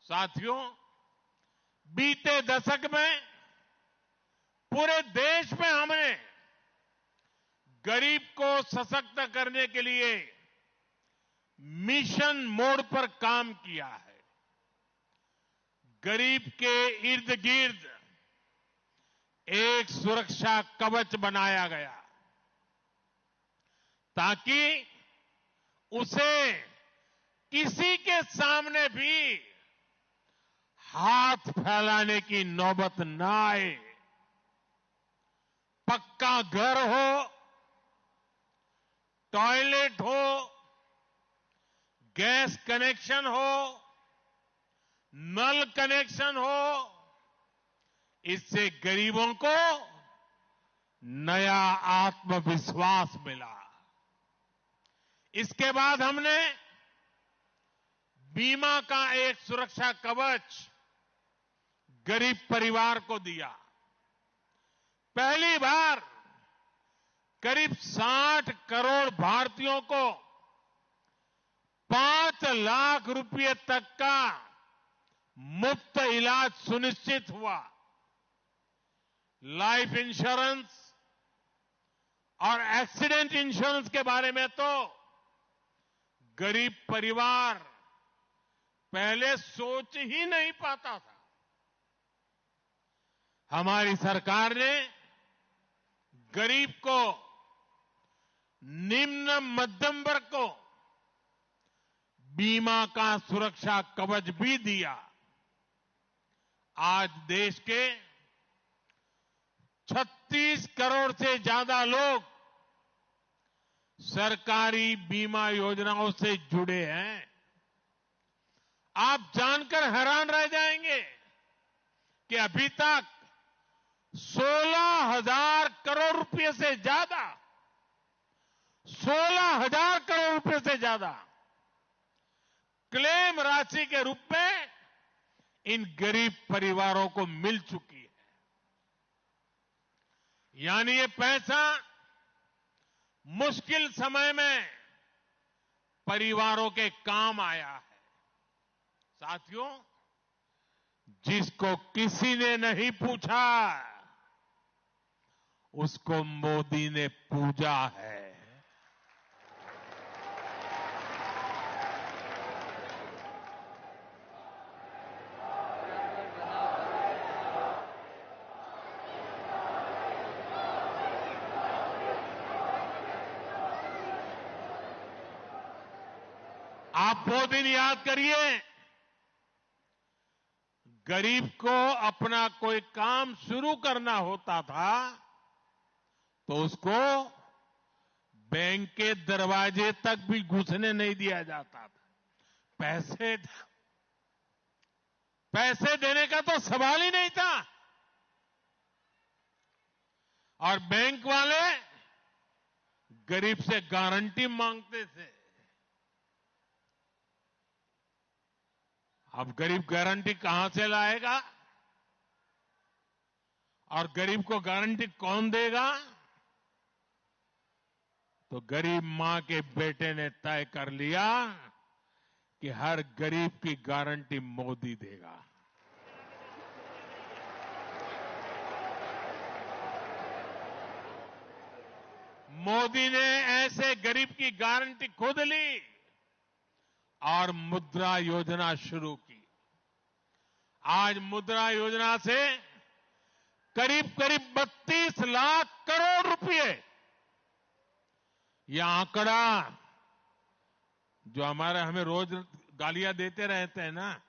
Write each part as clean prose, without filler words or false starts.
साथियों, बीते दशक में पूरे देश में हमने गरीब को सशक्त करने के लिए मिशन मोड पर काम किया है। गरीब के इर्द गिर्द एक सुरक्षा कवच बनाया गया ताकि उसे किसी के सामने भी हाथ फैलाने की नौबत न आए। पक्का घर हो, टॉयलेट हो, गैस कनेक्शन हो, नल कनेक्शन हो, इससे गरीबों को नया आत्मविश्वास मिला। इसके बाद हमने बीमा का एक सुरक्षा कवच गरीब परिवार को दिया। पहली बार करीब 60 करोड़ भारतीयों को 5 लाख रुपए तक का मुफ्त इलाज सुनिश्चित हुआ। लाइफ इंश्योरेंस और एक्सीडेंट इंश्योरेंस के बारे में तो गरीब परिवार पहले सोच ही नहीं पाता था। हमारी सरकार ने गरीब को, निम्न मध्यम वर्ग को बीमा का सुरक्षा कवच भी दिया। आज देश के 36 करोड़ से ज्यादा लोग सरकारी बीमा योजनाओं से जुड़े हैं। आप जानकर हैरान रह जाएंगे कि अभी तक 16,000 करोड़ रुपए से ज्यादा 16,000 करोड़ रुपए से ज्यादा क्लेम राशि के रूप में इन गरीब परिवारों को मिल चुकी है। यानी ये पैसा मुश्किल समय में परिवारों के काम आया है। साथियों, जिसको किसी ने नहीं पूछा उसको मोदी ने पूजा है। आप वो दिन याद करिए, गरीब को अपना कोई काम शुरू करना होता था तो उसको बैंक के दरवाजे तक भी घुसने नहीं दिया जाता था। पैसे देने का तो सवाल ही नहीं था। और बैंक वाले गरीब से गारंटी मांगते थे। अब गरीब गारंटी कहां से लाएगा और गरीब को गारंटी कौन देगा? तो गरीब मां के बेटे ने तय कर लिया कि हर गरीब की गारंटी मोदी देगा। मोदी ने ऐसे गरीब की गारंटी खुद ली और मुद्रा योजना शुरू की। आज मुद्रा योजना से करीब करीब 32 लाख करोड़ रुपए, यह आंकड़ा जो हमें रोज गालियां देते रहते हैं ना,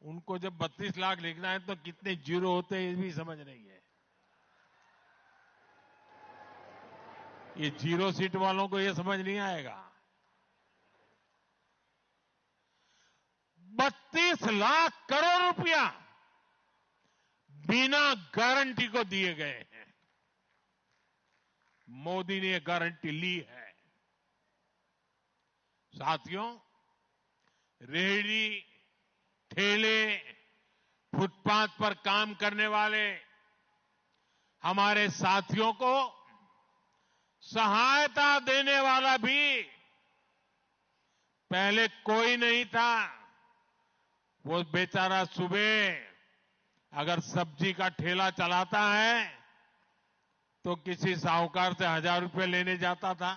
उनको जब 32 लाख लिखना है तो कितने जीरो होते हैं ये भी समझ नहीं है। ये जीरो सीट वालों को ये समझ नहीं आएगा। 32 लाख करोड़ रुपया बिना गारंटी को दिए गए हैं। मोदी ने गारंटी ली है। साथियों, रेहड़ी, ठेले, फुटपाथ पर काम करने वाले हमारे साथियों को सहायता देने वाला भी पहले कोई नहीं था। वो बेचारा सुबह अगर सब्जी का ठेला चलाता है तो किसी साहूकार से 1,000 रुपये लेने जाता था।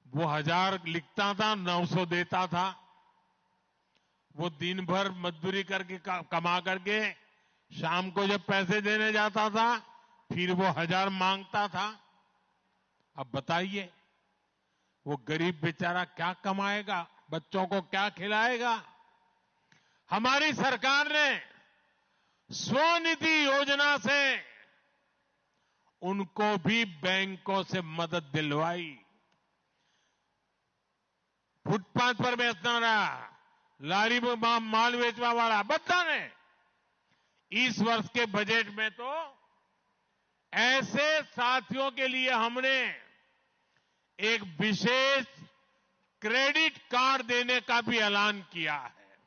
वो 1,000 लिखता था, 900 देता था। वो दिन भर मजदूरी करके कमा करके शाम को जब पैसे देने जाता था फिर वो 1,000 मांगता था। अब बताइए वो गरीब बेचारा क्या कमाएगा, बच्चों को क्या खिलाएगा। हमारी सरकार ने स्वनिधि योजना से उनको भी बैंकों से मदद दिलवाई। फुटपाथ पर बेचना रहा, लारी में माल बेचवा वाला बच्चा ने इस वर्ष के बजट में तो ऐसे साथियों के लिए हमने एक विशेष क्रेडिट कार्ड देने का भी ऐलान किया है।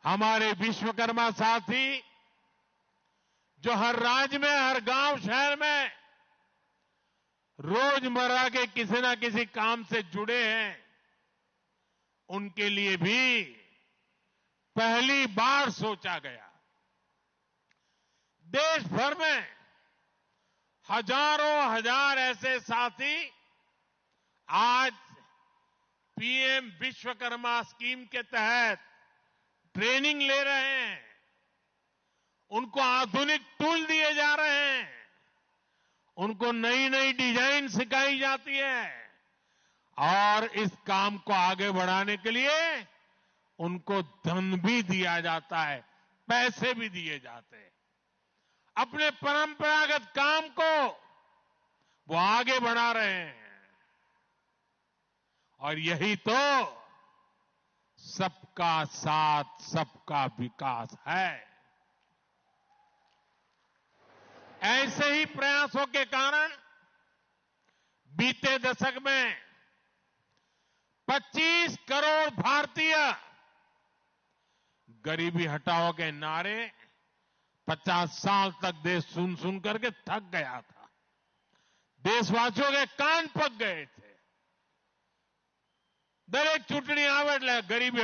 हमारे विश्वकर्मा साथी जो हर राज्य में, हर गांव शहर में रोजमर्रा के किसी न किसी काम से जुड़े हैं, उनके लिए भी पहली बार सोचा गया। देश भर में हजारों हजार ऐसे साथी आज पीएम विश्वकर्मा स्कीम के तहत ट्रेनिंग ले रहे हैं। उनको आधुनिक टूल दिए जा रहे हैं, उनको नई नई डिजाइन सिखाई जाती है और इस काम को आगे बढ़ाने के लिए उनको धन भी दिया जाता है, पैसे भी दिए जाते हैं। अपने परंपरागत काम को वो आगे बढ़ा रहे हैं और यही तो सबका साथ सबका विकास है। ऐसे ही प्रयासों के कारण बीते दशक में 25 करोड़ भारतीय गरीबी हटाओ के नारे 50 साल तक देश सुन सुन करके थक गया था। देशवासियों के कान पक गए थे। દરેક ચૂંટણી આવે એટલે ગરીબી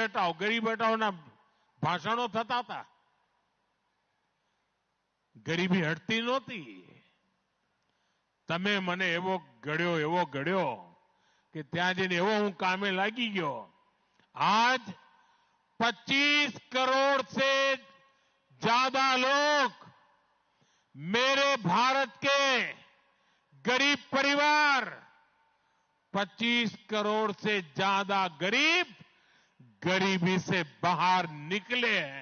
હટાઓના ભાષણો થતા હતા। ગરીબી હટતી નહોતી। તમે મને એવો ગળ્યો કે ત્યાં જઈને એવો હું કામે લાગી ગયો। आज 25 करोड़ से ज्यादा लोग मेरे भारत के गरीब परिवार, 25 करोड़ से ज्यादा गरीब गरीबी से बाहर निकले हैं।